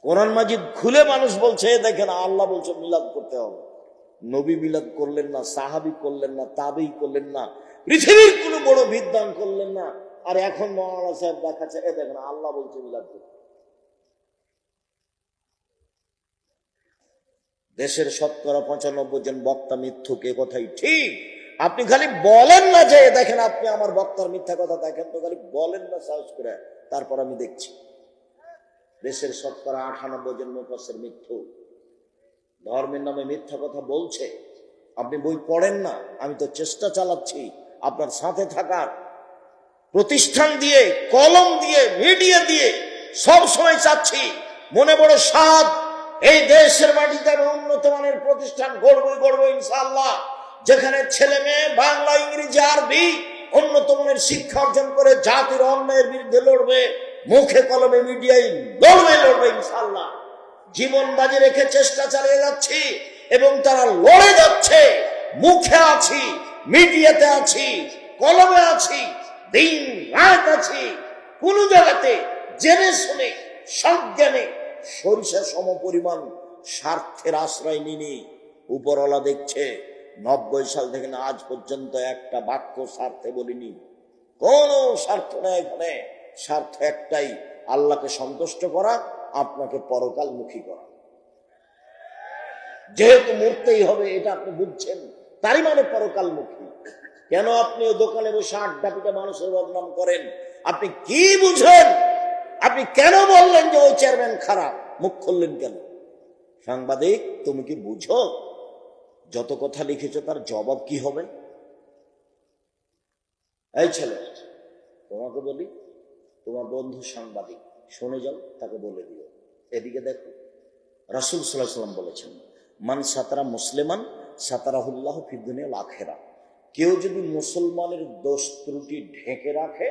কোরআন মাজিদ খুলে মানুষ বলছে দেখেন আল্লাহ বলছে মিলাদ করতে হবে। নবী মিলাদ করলেন না, সাহাবী করলেন না, তাবেঈ করলেন না, পৃথিবীর কোনো বড় বিদ্বান করলেন না। আর এখন মাওলানা সাহেব দেখাচ্ছে দেখেন আল্লাহ বলছে মিলাদ করতে। দেশের ৯৫% জন বক্তা মিথ্যুক, এ কথাই ঠিক। আপনি খালি বলেন না যে দেখেন আপনি আমার বক্তার মিথ্যা কথা দেখেন তো, খালি বলেন না সাহস করে, তারপর আমি দেখছি। দেশের ৯৮% জন মুফাসসির মিথ্যুক, ধর্মের নামে মিথ্যা কথা বলছে। আপনি বই পড়েন না, আমি তো চেষ্টা চালাচ্ছি আপনার সাথে থাকার, প্রতিষ্ঠান দিয়ে, কলম দিয়ে, মিডিয়া দিয়ে সব সময় চাচ্ছি, মনে বড় সাধ, এই দেশের মাটিতে আমি উন্নত মানের প্রতিষ্ঠান গড়বো ইনশাআল্লাহ, যেখানে ছেলে মেয়ে বাংলা, ইংরেজি, আরবি উন্নত মানের শিক্ষা অর্জন করে জাতির অন্যায়ের বিরুদ্ধে লড়বে, মুখে কলমে মিডিয়ায় লড়বে ইনশাআল্লাহ। জীবন বাজি রেখে চেষ্টা চালিয়ে যাচ্ছি এবং তারা লড়ে যাচ্ছে। মুখে আছি, মিডিয়াতে আছি, কলমে আছি, দিন রাত আছি, কোন জায়গাতে জেনে শুনে সজ্ঞানে সরিষা সম পরিমাণ স্বার্থের আশ্রয় নিনি। উপরওয়ালা দেখছে ৯০ সাল থেকে না আজ পর্যন্ত একটা বাক্য স্বার্থে বলিনি। কোন স্বার্থ নেই এখানে, স্বার্থ একটাই, আল্লাহকে সন্তুষ্ট করা, আপনাকে পরকালমুখী করা। যেহেতু মরতেই হবে এটা আপনি বুঝছেন, তারই মানে পরকালমুখী। কেন আপনি দোকানে বসে আড্ডা পিটা মানুষের বদনাম করেন? আপনি কি বুঝেন? আপনি কেন বললেন যে ওই চেয়ারম্যান খারাপ? মুখ খুললেন কেন? সাংবাদিক, তুমি কি বুঝো যত কথা লিখেছো তার জবাব কি হবে? এই ছেলে, তোমাকে বলি, তোমার বন্ধু সাংবাদিক, শুনে যাও, তাকে বলে দিও। এদিকে দেখো, রাসূল সাল্লাল্লাহু আলাইহি ওয়াসাল্লাম বলেছেন, মান সাতারা মুসলিমান সাতারাহুল্লাহু ফিদ দুনিয়া ওয়াল আখিরা। কেউ যদি মুসলমানের দোষ ত্রুটি ঢেকে রাখে,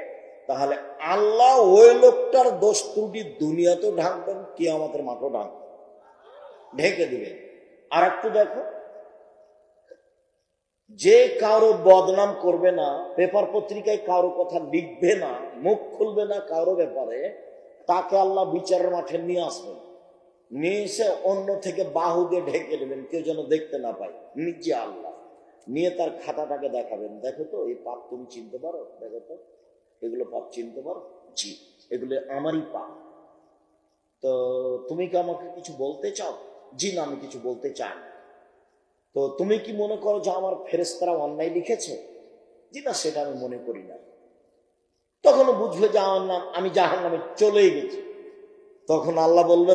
তাহলে আল্লাহ ওই লোকটার দোষ ত্রুটি দুনিয়াতেও ঢাকবেন, কিয়ামতের মাঠেও ঢাকবেন, ঢেকে দিবেন। আর একটু দেখো, যে কারো বদনাম করবে না, পেপার পত্রিকায় কারো কথা লিখবে না, মুখ খুলবে না কারো ব্যাপারে, তাকে আল্লাহ বিচারের মাঠে নিয়ে আসবেন। নিয়ে এসে অন্য থেকে বাহু দিয়ে ঢেকে দেবেন, কেউ যেন দেখতে না পায়। নিজে আল্লাহ নিয়ে তার খাতাটাকে দেখাবেন, দেখো তো এই পাপ তুমি চিনতে পারো, দেখো তো এগুলো পাপ চিনতে পারো, জি এগুলো আমারই পাপ। তো তুমি কি আমাকে কিছু বলতে চাও? জি না, আমি কিছু বলতে চাই না। তো তুমি কি মনে করো যে আমার ফেরেশতারা অন্যায় লিখেছে? জি না, সেটা আমি মনে করি না। তখন বুঝবে যে আমার নাম, আমি জাহান্নামে চলেই গেছি। তখন আল্লাহ বলবে,